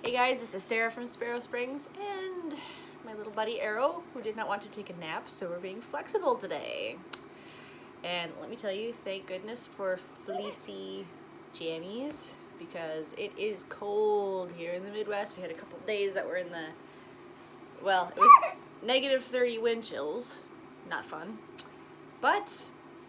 Hey guys, this is Sarah from Sparrow Springs and my little buddy Arrow, who did not want to take a nap, so we're being flexible today. And let me tell you, thank goodness for fleecy jammies, because it is cold here in the Midwest. We had a couple days that were in the, well, it was negative 30 wind chills. Not fun. But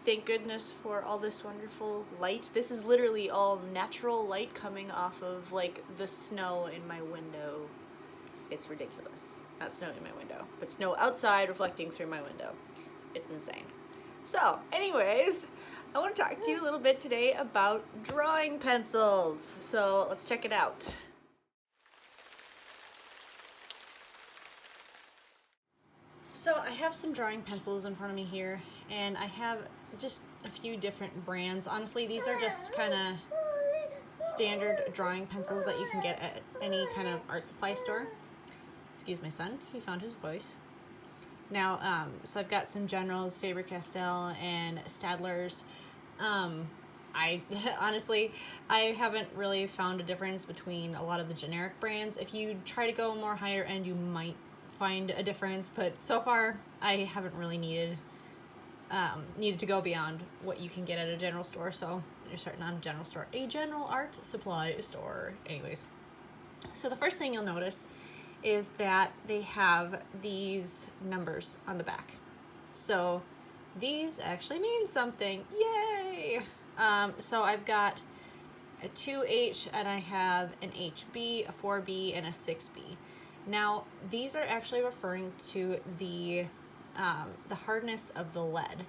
thank goodness for all this wonderful light. This is literally all natural light coming off of like the snow in my window. It's ridiculous. Not snow in my window, but snow outside reflecting through my window. It's insane. So anyways, I want to talk to you a little bit today about drawing pencils. So let's check it out. So I have some drawing pencils in front of me here, and I have just a few different brands. Honestly, these are just kind of standard drawing pencils that you can get at any kind of art supply store. Excuse my son, he found his voice. Now, so I've got some Generals, Faber-Castell, and Staedtlers. Honestly, I haven't really found a difference between a lot of the generic brands. If you try to go more higher end, you might find a difference, but so far I haven't really needed to go beyond what you can get at a general store. So you're starting on a general store, a general art supply store. Anyways, so the first thing you'll notice is that they have these numbers on the back. So these actually mean something. Yay! So I've got a 2H and I have an HB, a 4B, and a 6B. Now, these are actually referring to the hardness of the lead.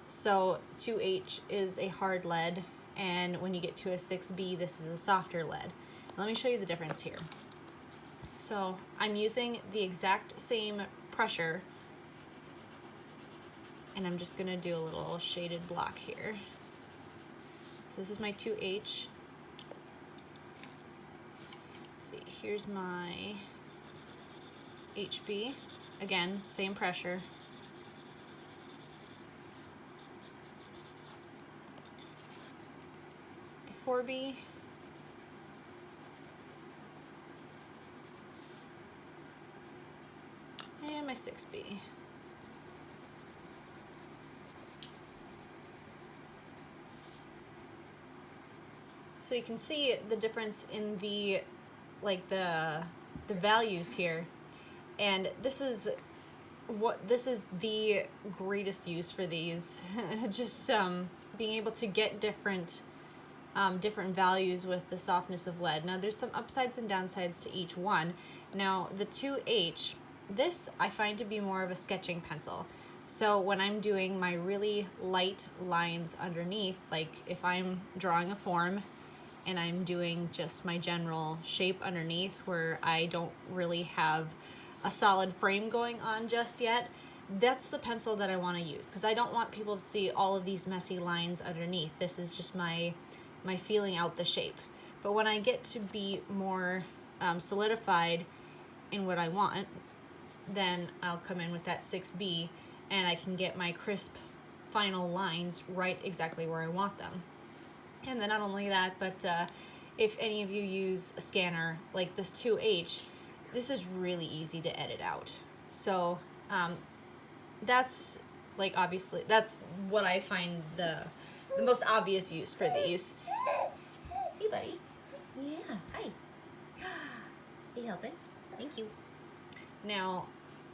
So 2H is a hard lead, and when you get to a 6B, this is a softer lead. Let me show you the difference here. So I'm using the exact same pressure, and I'm just gonna do a little shaded block here. So this is my 2H. Let's see, here's my HB, again, same pressure. A 4B. And my 6B. So you can see the difference in the values here. And this is the greatest use for these. Just being able to get different values with the softness of lead. Now there's some upsides and downsides to each one. Now the 2H, this I find to be more of a sketching pencil. So when I'm doing my really light lines underneath, like if I'm drawing a form and I'm doing just my general shape underneath where I don't really have a solid frame going on just yet, that's the pencil that I want to use, because I don't want people to see all of these messy lines underneath. This is just my feeling out the shape. But when I get to be more solidified in what I want, then I'll come in with that 6B and I can get my crisp final lines right exactly where I want them. And then not only that, but if any of you use a scanner like this 2H, this is really easy to edit out. So that's like, obviously, that's what I find the most obvious use for these. Hey, buddy. Yeah, hi. Are you helping? Thank you. Now,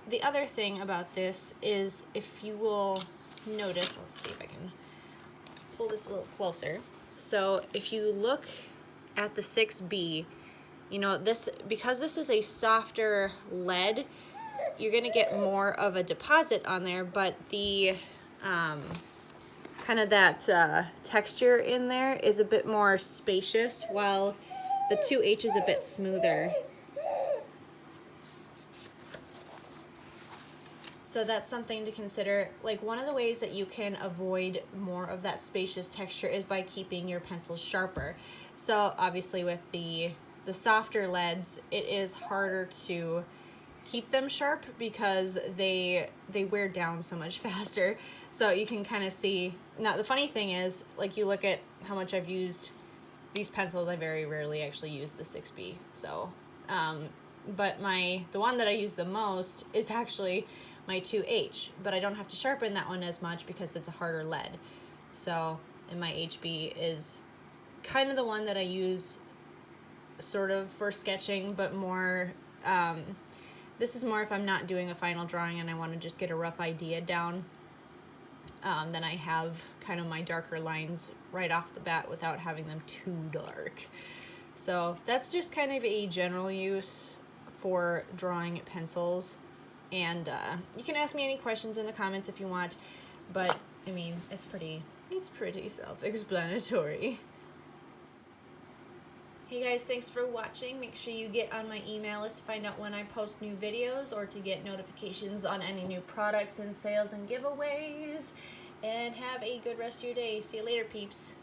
the other thing about this is, if you will notice, let's see if I can pull this a little closer. So if you look at the 6B, you know, because this is a softer lead, you're gonna get more of a deposit on there, but the kind of that texture in there is a bit more spacious, while the 2H is a bit smoother. So that's something to consider. Like, one of the ways that you can avoid more of that spacious texture is by keeping your pencils sharper. So obviously with the softer leads, it is harder to keep them sharp because they wear down so much faster. So you can kind of see. Now the funny thing is, like, you look at how much I've used these pencils, I very rarely actually use the 6B. So But the one that I use the most is actually my 2H, but I don't have to sharpen that one as much because it's a harder lead. So, and my HB is kind of the one that I use sort of for sketching, but more, this is more if I'm not doing a final drawing and I want to just get a rough idea down. Then I have kind of my darker lines right off the bat without having them too dark. So that's just kind of a general use for drawing pencils. And you can ask me any questions in the comments if you want, but I mean, it's pretty self-explanatory. Hey guys, thanks for watching. Make sure you get on my email list to find out when I post new videos or to get notifications on any new products and sales and giveaways. And have a good rest of your day. See you later, peeps.